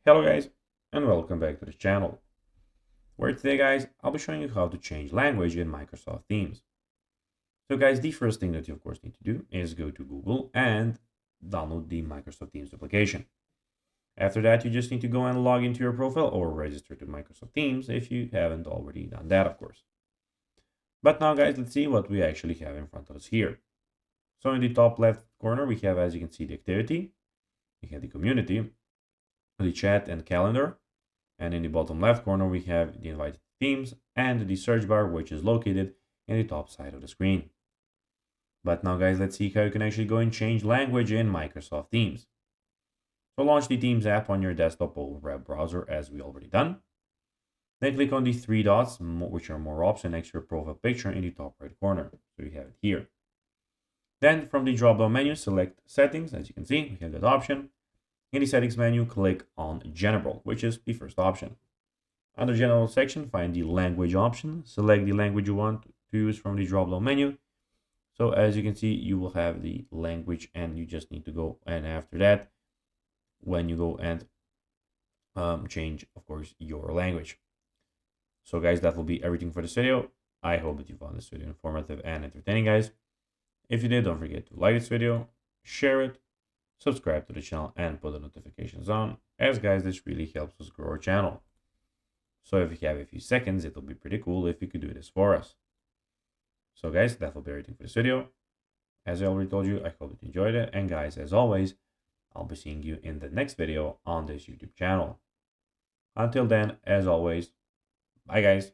Hello guys, and welcome back to the channel, where today guys, I'll be showing you how to change language in Microsoft Teams. So guys, the first thing that you of course need to do is go to Google and download the Microsoft Teams application. After that, you just need to go and log into your profile or register to Microsoft Teams if you haven't already done that, of course. But now guys, let's see what we actually have in front of us here. So in the top left corner, we have, as you can see, the activity, we have the community, the chat and calendar. And in the bottom left corner, we have the invited themes and the search bar, which is located in the top side of the screen. But now guys, let's see how you can actually go and change language in Microsoft Teams. So launch the Teams app on your desktop or web browser as we already done. Then click on the three dots, which are more options next to your profile picture in the top right corner. So you have it here. Then from the drop-down menu, select Settings. As you can see, we have that option. In the Settings menu, click on General, which is the first option. Under General section, find the Language option. Select the language you want to use from the drop-down menu. So as you can see, you will have the language and you just need to go, and after that, when you go and change, of course, your language. So guys, that will be everything for this video. I hope that you found this video informative and entertaining, guys. If you did, don't forget to like this video, share it, subscribe to the channel, and put the notifications on, as guys, this really helps us grow our channel. So if you have a few seconds, it'll be pretty cool if you could do this for us. So guys, that will be everything for this video. As I already told you, I hope that you enjoyed it. And guys, as always, I'll be seeing you in the next video on this YouTube channel. Until then, as always, bye guys.